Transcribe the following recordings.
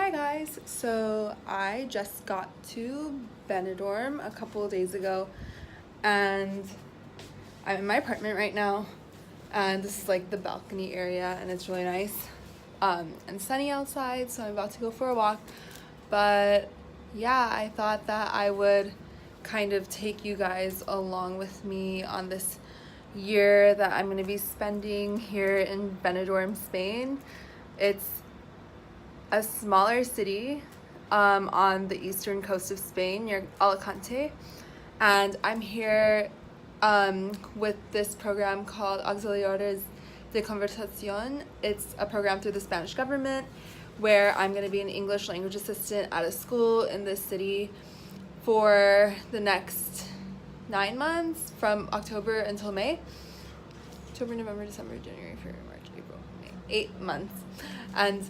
Hi guys, so I just got to Benidorm a couple of days ago and I'm in my apartment right now, and this is like the balcony area and it's really nice and sunny outside, so I'm about to go for a walk. But yeah, I thought that I would kind of take you guys along with me on this year that I'm going to be spending here in Benidorm, Spain. It's a smaller city on the eastern coast of Spain near Alicante, and I'm here with this program called Auxiliares de Conversacion. It's a program through the Spanish government where I'm going to be an English language assistant at a school in this city for the next 9 months, from October until May. October, November, December, January, February, March, April, May. 8 months. And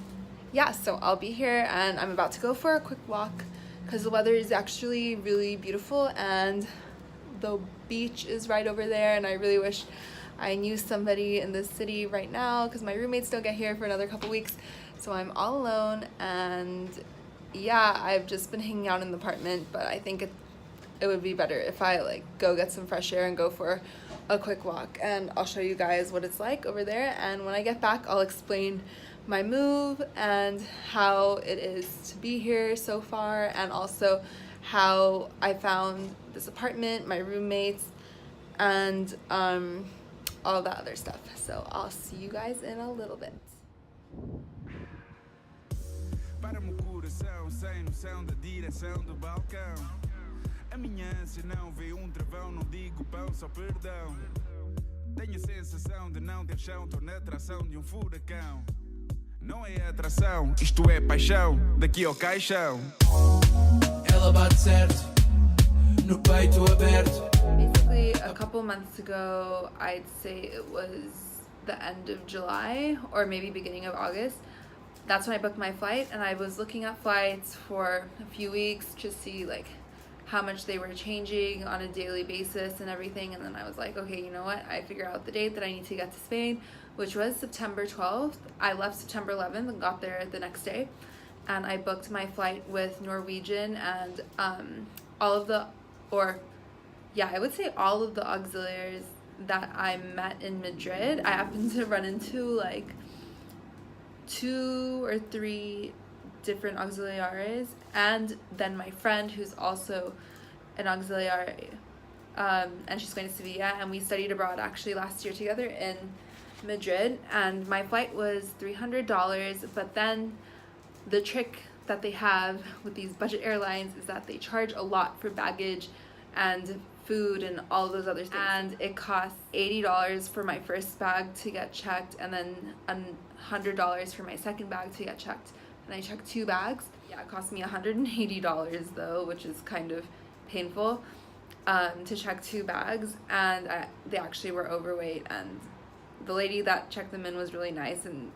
yeah, so I'll be here and I'm about to go for a quick walk because the weather is actually really beautiful and the beach is right over there, and I really wish I knew somebody in this city right now because my roommates don't get here for another couple weeks, so I'm all alone. And yeah, I've just been hanging out in the apartment, but I think it would be better if I like go get some fresh air and go for a quick walk, and I'll show you guys what it's like over there. And when I get back, I'll explain my move and how it is to be here so far, and also how I found this apartment, my roommates, and all that other stuff. So I'll see you guys in a little bit. Para meu coração, sem noção da direção do balcão. A minha ânsia não vê travão, não digo pão, só perdão. Tenho a sensação de não ter chão, tô na tração de furacão. Não é atração, isto é paixão, daqui ao caixão. Ela bate certo, no peito aberto. Basically, a couple months ago, I'd say it was the end of July or maybe beginning of August. That's when I booked my flight, and I was looking at flights for a few weeks to see like how much they were changing on a daily basis and everything. And then I was like, okay, you know what? I figure out the date that I need to get to Spain, which was September 12th. I left September 11th and got there the next day. And I booked my flight with Norwegian and all of the auxiliaries that I met in Madrid. I happened to run into like 2 or 3 different auxiliares, and then my friend who's also an auxiliary, and she's going to Sevilla, and we studied abroad actually last year together in Madrid, and my flight was $300. But then the trick that they have with these budget airlines is that they charge a lot for baggage and food and all those other things, and it costs $80 for my first bag to get checked, and then $100 for my second bag to get checked. And I checked 2 bags. Yeah, it cost me $180 though, which is kind of painful to check 2 bags, and they actually were overweight, and the lady that checked them in was really nice and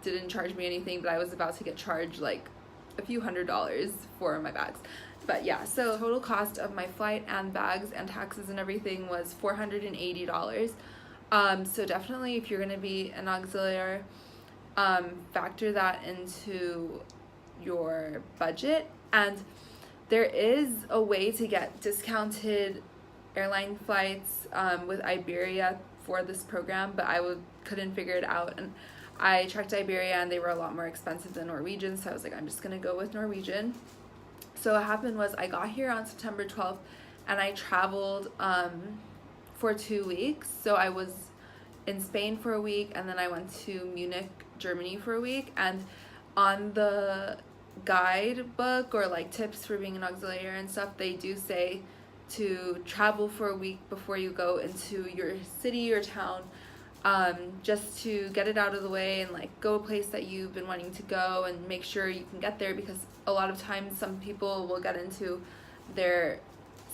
didn't charge me anything, but I was about to get charged like a few $100s for my bags. But yeah, so total cost of my flight and bags and taxes and everything was $480. So definitely, if you're gonna be an auxiliary, factor that into your budget. And there is a way to get discounted airline flights with Iberia for this program, but I couldn't figure it out, and I checked Iberia and they were a lot more expensive than Norwegian, so I was like, I'm just gonna go with Norwegian. So what happened was I got here on September 12th and I traveled for 2 weeks. So I was in Spain for a week, and then I went to Munich, Germany for a week. And on the guidebook, or like tips for being an auxiliary and stuff, they do say to travel for a week before you go into your city or town, just to get it out of the way and like go a place that you've been wanting to go and make sure you can get there, because a lot of times some people will get into their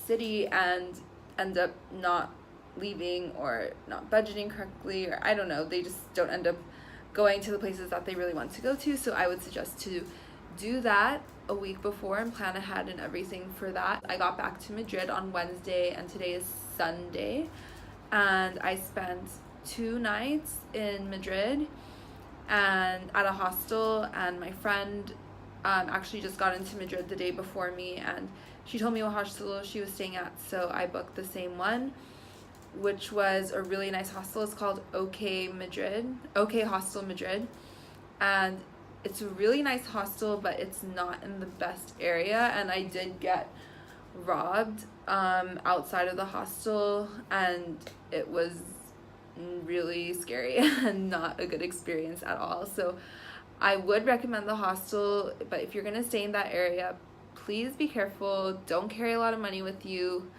city and end up not leaving or not budgeting correctly, or I don't know, they just don't end up going to the places that they really want to go to. So I would suggest to do that a week before and plan ahead and everything for that. I got back to Madrid on Wednesday and today is Sunday, and I spent 2 nights in Madrid and at a hostel, and my friend actually just got into Madrid the day before me, and she told me what hostel she was staying at, so I booked the same one, which was a really nice hostel. It's called OK Hostel Madrid, and it's a really nice hostel, but it's not in the best area, and I did get robbed outside of the hostel, and it was really scary and not a good experience at all. So I would recommend the hostel, but if you're gonna stay in that area, please be careful. Don't carry a lot of money with you.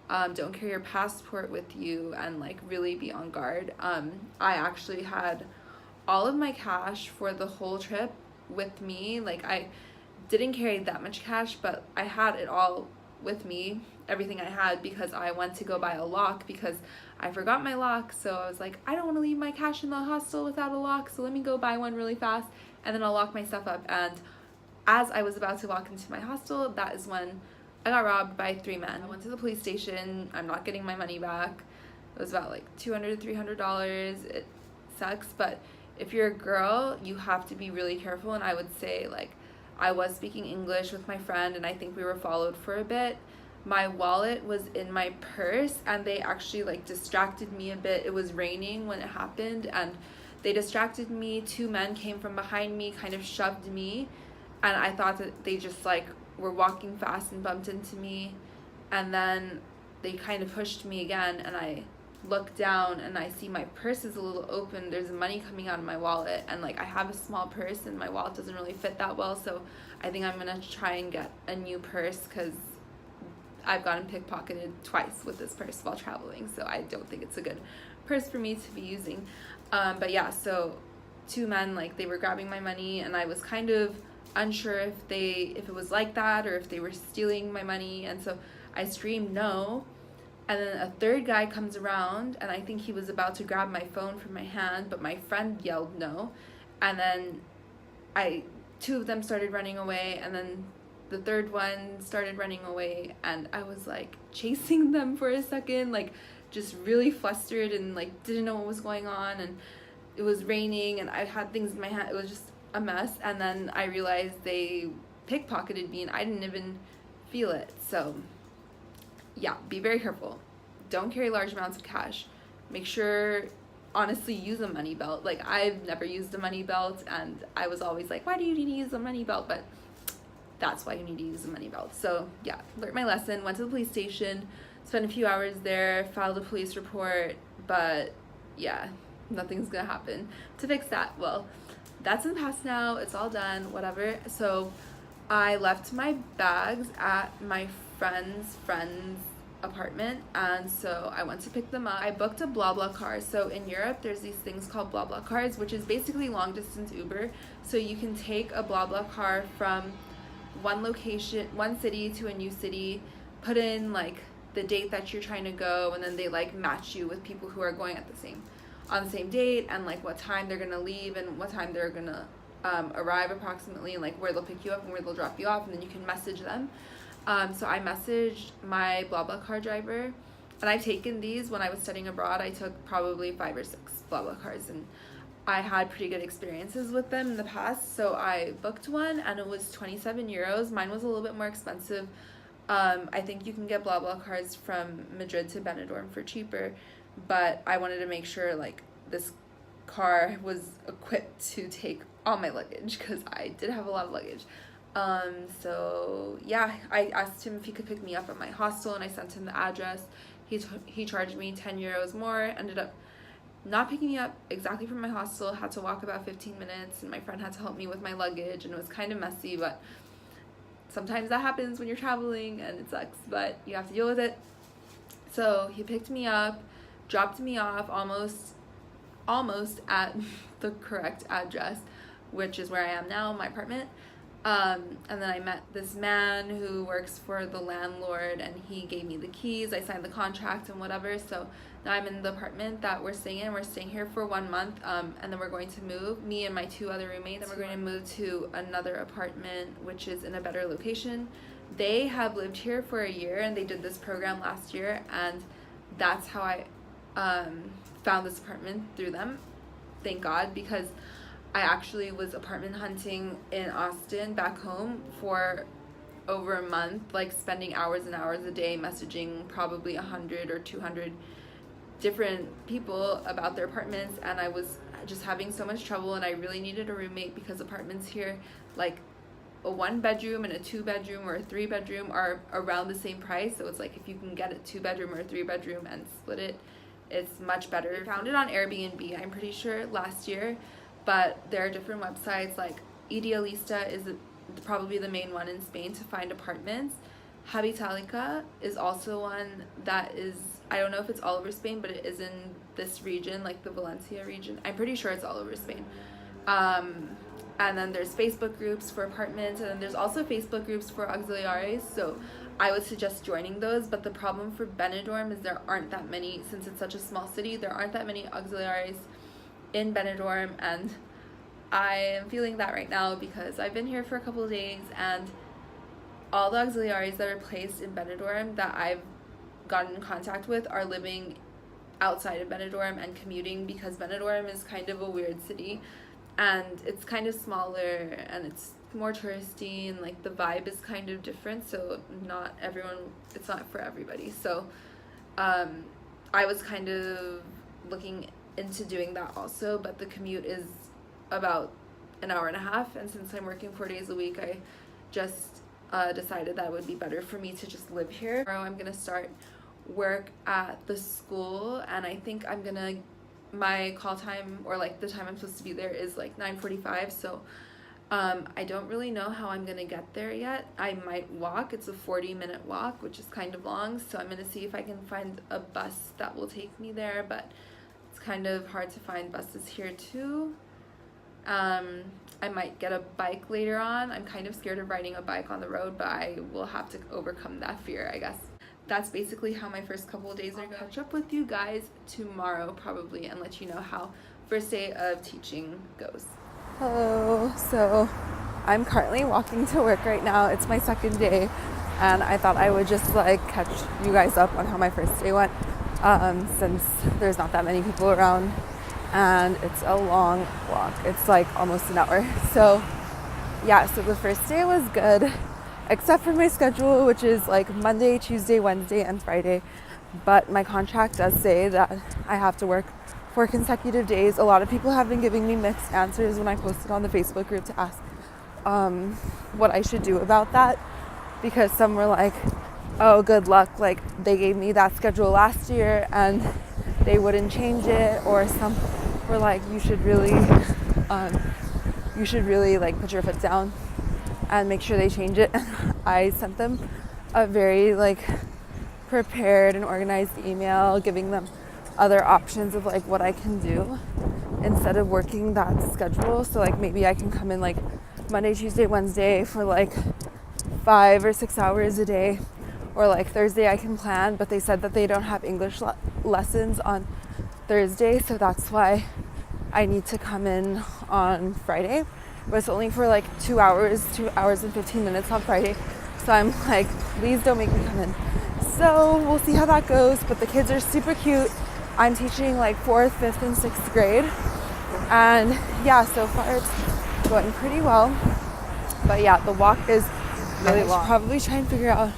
Don't carry your passport with you, and like really be on guard. I actually had all of my cash for the whole trip with me. Like, I didn't carry that much cash, but I had it all with me, everything I had, because I went to go buy a lock because I forgot my lock. So I was like, I don't want to leave my cash in the hostel without a lock, so let me go buy one really fast, and then I'll lock my stuff up. And as I was about to walk into my hostel, that is when I got robbed by 3 men. I went to the police station. I'm not getting my money back. It was about like $200 to $300. It sucks, but if you're a girl, you have to be really careful. And I would say, like, I was speaking English with my friend, and I think we were followed for a bit. My wallet was in my purse, and they actually like distracted me a bit. It was raining when it happened, and they distracted me. 2 men came from behind me, kind of shoved me, and I thought that they just like were walking fast and bumped into me, and then they kind of pushed me again, and I look down and I see my purse is a little open. There's money coming out of my wallet, and like I have a small purse and my wallet doesn't really fit that well, so I think I'm gonna try and get a new purse because I've gotten pickpocketed twice with this purse while traveling, so I don't think it's a good purse for me to be using. But yeah, so 2 men, like, they were grabbing my money, and I was kind of unsure if it was like that or if they were stealing my money, and so I screamed no. And then a 3rd guy comes around, and I think he was about to grab my phone from my hand, but my friend yelled no. And then 2 of them started running away, and then the 3rd one started running away, and I was like chasing them for a second, like just really flustered and like didn't know what was going on, and it was raining and I had things in my hand. It was just a mess. And then I realized they pickpocketed me and I didn't even feel it. So yeah, be very careful. Don't carry large amounts of cash. Make sure, honestly, use a money belt. Like, I've never used a money belt, and I was always like, why do you need to use a money belt? But that's why you need to use a money belt. So yeah, learned my lesson, went to the police station, spent a few hours there, filed a police report, but yeah, nothing's gonna happen to fix that. Well, that's in the past now, it's all done, whatever. So I left my bags at my friend's apartment, and so I went to pick them up. I booked a BlaBlaCar. So in Europe, there's these things called BlaBlaCars, which is basically long distance Uber. So you can take a BlaBlaCar from one city to a new city, put in like the date that you're trying to go, and then they like match you with people who are going on the same date, and like what time they're gonna leave and what time they're gonna arrive approximately, and like where they'll pick you up and where they'll drop you off, and then you can message them. So I messaged my BlaBlaCar driver, and I've taken these when I was studying abroad. I took probably 5 or 6 BlaBlaCars, and I had pretty good experiences with them in the past. So I booked one, and it was 27 euros. Mine was a little bit more expensive. I think you can get BlaBlaCars from Madrid to Benidorm for cheaper, but I wanted to make sure like this car was equipped to take all my luggage, because I did have a lot of luggage. So yeah, I asked him if he could pick me up at my hostel, and I sent him the address. He charged me 10 euros more, ended up not picking me up exactly from my hostel, had to walk about 15 minutes, and my friend had to help me with my luggage, and it was kind of messy, but sometimes that happens when you're traveling, and it sucks, but you have to deal with it. So he picked me up, dropped me off almost at the correct address, which is where I am now, my apartment. And then I met this man who works for the landlord, and he gave me the keys. I signed the contract and whatever. So now I'm in the apartment that we're staying in. We're staying here for 1 month, and then we're going to move, me and my 2 other roommates. Then we're going to move to another apartment, which is in a better location. They have lived here for a year, and they did this program last year, and that's how I found this apartment, through them. Thank God, because I actually was apartment hunting in Austin back home for over a month, like spending hours and hours a day messaging probably 100 or 200 different people about their apartments, and I was just having so much trouble, and I really needed a roommate because apartments here, like a 1-bedroom and a 2-bedroom or a 3-bedroom, are around the same price. So it's like if you can get a 2-bedroom or a 3-bedroom and split it, it's much better. I found it on Airbnb, I'm pretty sure, last year, but there are different websites. Like Idealista is probably the main one in Spain to find apartments. Habitalica is also one that is, I don't know if it's all over Spain, but it is in this region, like the Valencia region. I'm pretty sure it's all over Spain. And then there's Facebook groups for apartments, and then there's also Facebook groups for Auxiliares, so I would suggest joining those. But the problem for Benidorm is there aren't that many, since it's such a small city, there aren't that many Auxiliares in Benidorm, and I am feeling that right now because I've been here for a couple of days, and all the Auxiliares that are placed in Benidorm that I've gotten in contact with are living outside of Benidorm and commuting, because Benidorm is kind of a weird city, and it's kind of smaller and it's more touristy, and like the vibe is kind of different, so not everyone, it's not for everybody. So I was kind of looking into doing that also, but the commute is about an hour and a half, and since I'm working 4 days a week, I just decided that it would be better for me to just live here. Tomorrow I'm gonna start work at the school, and I think I'm gonna, my call time, or like the time I'm supposed to be there, is like 9:45, so I don't really know how I'm gonna get there yet. I might walk. It's a 40-minute walk, which is kind of long, so I'm gonna see if I can find a bus that will take me there, but it's kind of hard to find buses here too. I might get a bike later on. I'm kind of scared of riding a bike on the road, but I will have to overcome that fear, I guess. That's basically how my first couple of days are. I'll catch up with you guys tomorrow probably and let you know how first day of teaching goes. Hello, so I'm currently walking to work right now. It's my second day, and I thought I would just like catch you guys up on how my first day went, since there's not that many people around and it's a long walk. It's like almost an hour. So yeah, so the first day was good, except for my schedule, which is like Monday, Tuesday, Wednesday, and Friday. But my contract does say that I have to work 4 consecutive days. A lot of people have been giving me mixed answers when I posted on the Facebook group to ask what I should do about that, because some were like, oh, good luck, like they gave me that schedule last year and they wouldn't change it, or some were like, you should really like put your foot down and make sure they change it. I sent them a very like prepared and organized email giving them other options of like what I can do instead of working that schedule. So like maybe I can come in like Monday, Tuesday, Wednesday for like 5 or 6 hours a day, or like Thursday I can plan, but they said that they don't have English lessons on Thursday, so that's why I need to come in on Friday, but it's only for like 2 hours and 15 minutes on Friday. So I'm like, please don't make me come in. So we'll see how that goes, but the kids are super cute. I'm teaching like 4th, 5th, and 6th grade, and yeah, so far it's going pretty well. But yeah, the walk is really long. I should probably try and figure out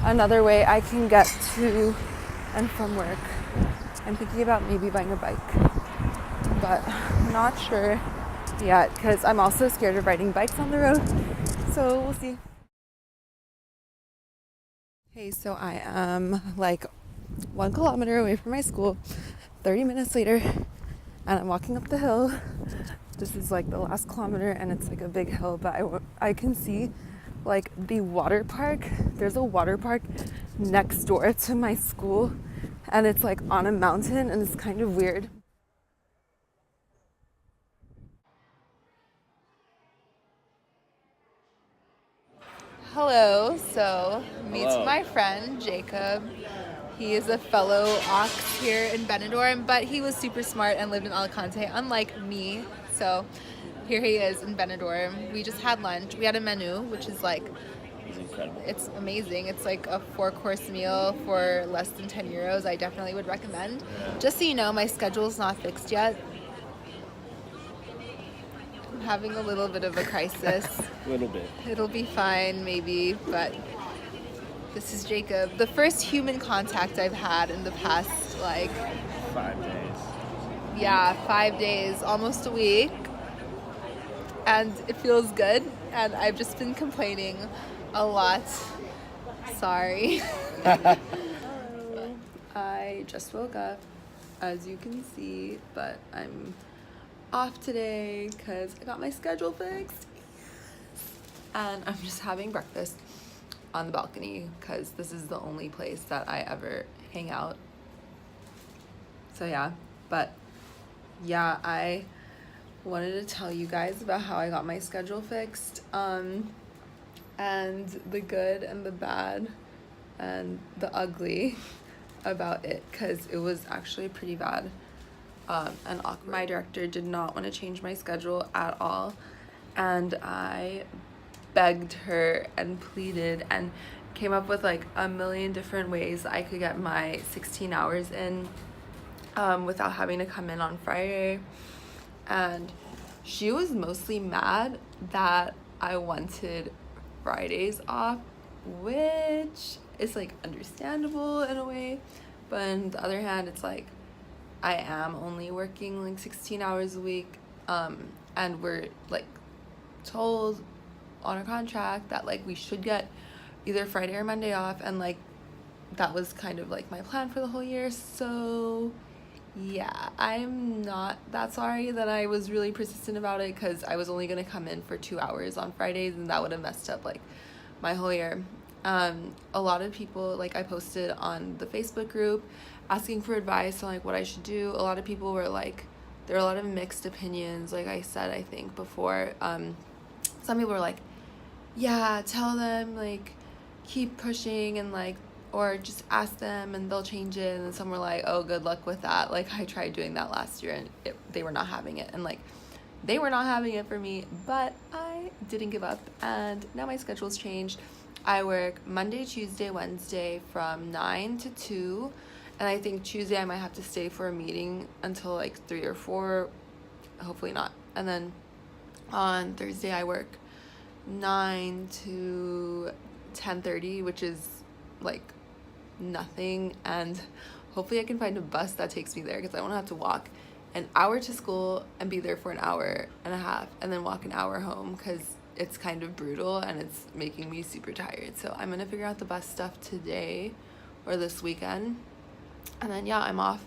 another way I can get to and from work. I'm thinking about maybe buying a bike, but I'm not sure yet because I'm also scared of riding bikes on the road, so we'll see. Hey, so I am like 1 kilometer away from my school, 30 minutes later, and I'm walking up the hill. This is like the last kilometer, and it's like a big hill, but I can see like the water park. There's a water park next door to my school, and it's like on a mountain, and it's kind of weird. Hello, so meet my friend Jacob. He is a fellow Aux here in Benidorm, but he was super smart and lived in Alicante, unlike me. So here he is in Benidorm. We just had lunch. We had a menu, which is like, It's incredible. it's amazing. It's like a 4-course meal for less than 10 euros. I definitely would recommend. Just so you know, my schedule's not fixed yet. having a little bit of a crisis. A little bit. It'll be fine, maybe, but this is Jacob. The first human contact I've had in the past, like... 5 days. Yeah, 5 days, almost a week. And it feels good. And I've just been complaining a lot. Sorry. I just woke up, as you can see, but I'm off today because I got my schedule fixed. And I'm just having breakfast on the balcony because this is the only place that I ever hang out. So yeah, but yeah, I wanted to tell you guys about how I got my schedule fixed, and the good and the bad and the ugly about it, because it was actually pretty bad and awkward. My director did not want to change my schedule at all, and I begged her and pleaded and came up with like a million different ways I could get my 16 hours in without having to come in on Friday. And she was mostly mad that I wanted Fridays off, which is like understandable in a way, but on the other hand, it's like I am only working like 16 hours a week, and we're like told on a contract that like we should get either Friday or Monday off, and like that was kind of like my plan for the whole year. So yeah, I'm not that sorry that I was really persistent about it, because I was only going to come in for 2 hours on Fridays, and that would have messed up like my whole year. A lot of people, like I posted on the Facebook group asking for advice on like what I should do. A lot of people were like, there are a lot of mixed opinions, like I said, I think before. Some people were like, yeah, tell them, like keep pushing, and like, or just ask them and they'll change it. And then some were like, oh, good luck with that. Like I tried doing that last year and they were not having it, and like they were not having it for me, but I didn't give up, and now my schedule's changed. I work Monday, Tuesday, Wednesday from 9 to 2, and I think Tuesday I might have to stay for a meeting until like 3 or 4, hopefully not. And then on Thursday I work 9 to 10:30, which is like nothing, and hopefully I can find a bus that takes me there, because I won't have to walk an hour to school and be there for an hour and a half and then walk an hour home, because it's kind of brutal and it's making me super tired. So I'm gonna figure out the bus stuff today or this weekend, and then yeah, I'm off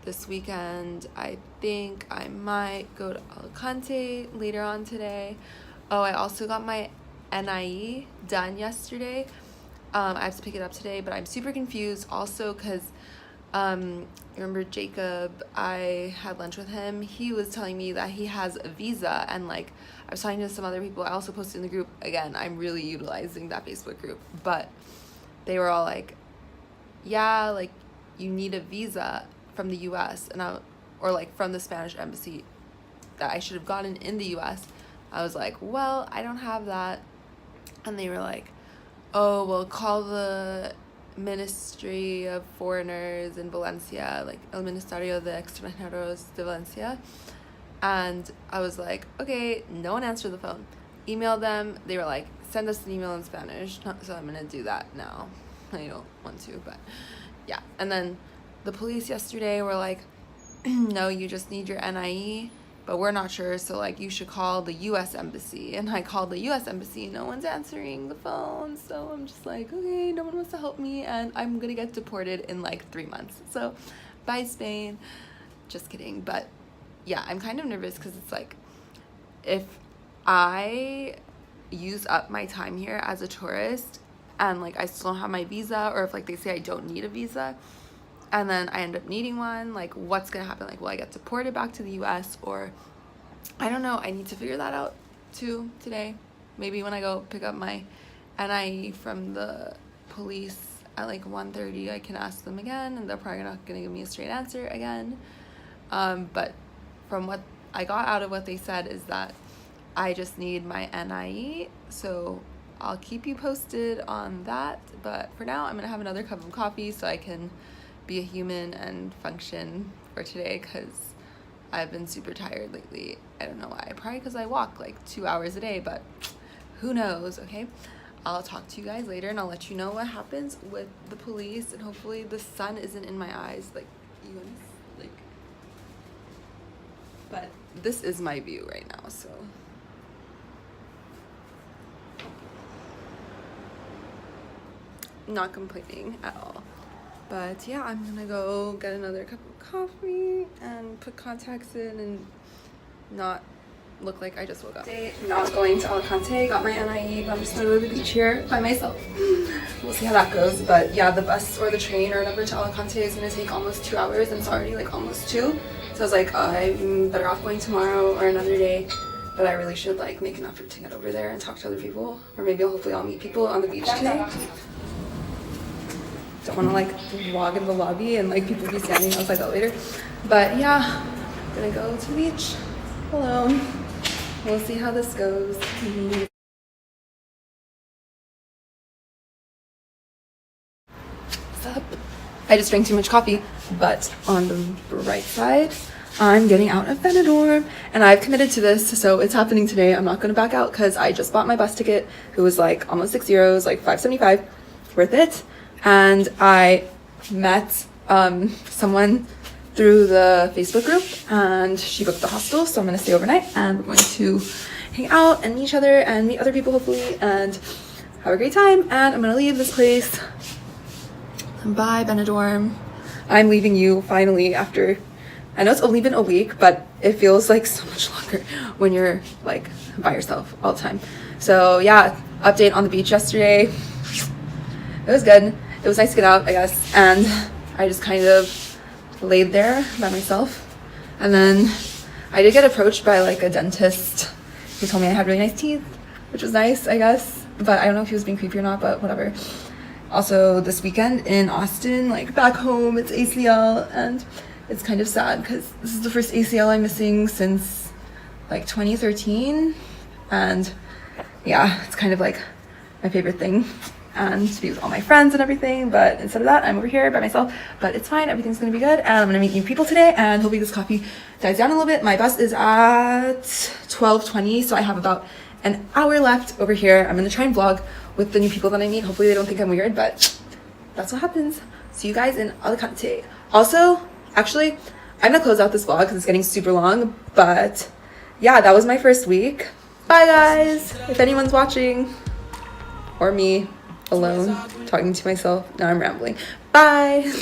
this weekend. I think I might go to Alicante later on today. Oh, I also got my NIE done yesterday. I have to pick it up today, but I'm super confused also because remember Jacob, I had lunch with him. He was telling me that he has a visa, and like I was talking to some other people. I also posted in the group. Again, I'm really utilizing that Facebook group, but they were all like, yeah, like you need a visa from the US, and or like from the Spanish embassy that I should have gotten in the US. I was like, well, I don't have that. And they were like, oh, well, call the Ministry of Foreigners in Valencia, like El Ministerio de Extranjeros de Valencia. And I was like, okay, no one answered the phone. Emailed them. They were like, send us an email in Spanish. So I'm going to do that now. I don't want to, but yeah. And then the police yesterday were like, no, you just need your NIE, but we're not sure, so like you should call the US embassy. And I called the US embassy, no one's answering the phone, so I'm just like, okay, no one wants to help me, and I'm gonna get deported in like 3 months, so bye Spain. Just kidding. But yeah, I'm kind of nervous because it's like, if I use up my time here as a tourist and like I still don't have my visa, or if like they say I don't need a visa and then I end up needing one, like what's gonna happen? Like, will I get deported back to the US, or I don't know. I need to figure that out too today. Maybe when I go pick up my NIE from the police at like 1:30, I can ask them again, and they're probably not gonna give me a straight answer again. But from what I got out of what they said is that I just need my NIE, so I'll keep you posted on that. But for now, I'm gonna have another cup of coffee so I can be a human and function for today, because I've been super tired lately. I don't know why. Probably because I walk like 2 hours a day, but who knows, okay? I'll talk to you guys later and I'll let you know what happens with the police, and hopefully the sun isn't in my eyes like you and like, but this is my view right now, so not complaining at all. But yeah, I'm gonna go get another cup of coffee and put contacts in and not look like I just woke up. Not going to Alicante, got my NIE, but I'm just gonna go to the beach here by myself. We'll see how that goes. But yeah, the bus or the train or whatever to Alicante is gonna take almost 2 hours, and it's already like almost 2. So I was like, I'm better off going tomorrow or another day. But I really should like make an effort to get over there and talk to other people, or maybe hopefully I'll meet people on the beach today. Don't want to like vlog in the lobby and like people be standing outside the elevator. But yeah, I'm gonna go to the beach alone. We'll see how this goes. What's up? I just drank too much coffee, but on the bright side, I'm getting out of Benidorm and I've committed to this, so it's happening today. I'm not gonna back out because I just bought my bus ticket, who was like almost €6, like $5.75, worth it. And I met someone through the Facebook group, and she booked the hostel, so I'm gonna stay overnight and we're going to hang out and meet each other and meet other people hopefully and have a great time. And I'm gonna leave this place. Bye, Benidorm. I'm leaving you finally after, I know it's only been a week, but it feels like so much longer when you're like by yourself all the time. So yeah, update on the beach yesterday. It was good. It was nice to get out, I guess, and I just kind of laid there by myself. And then I did get approached by like a dentist who told me I had really nice teeth, which was nice, I guess, but I don't know if he was being creepy or not, but whatever. Also, this weekend in Austin, like back home, it's ACL, and it's kind of sad because this is the first ACL I'm missing since like 2013, and yeah, it's kind of like my favorite thing, and to be with all my friends and everything. But instead of that, I'm over here by myself, but it's fine. Everything's gonna be good, and I'm gonna meet new people today, and hopefully this coffee dies down a little bit. My bus is at 12:20, so I have about an hour left over here. I'm gonna try and vlog with the new people that I meet. Hopefully they don't think I'm weird, but that's what happens. See you guys in Alicante. Also, actually, I'm gonna close out this vlog because it's getting super long, but yeah, that was my first week. Bye guys, if anyone's watching, or me alone talking to myself. Now I'm rambling. Bye.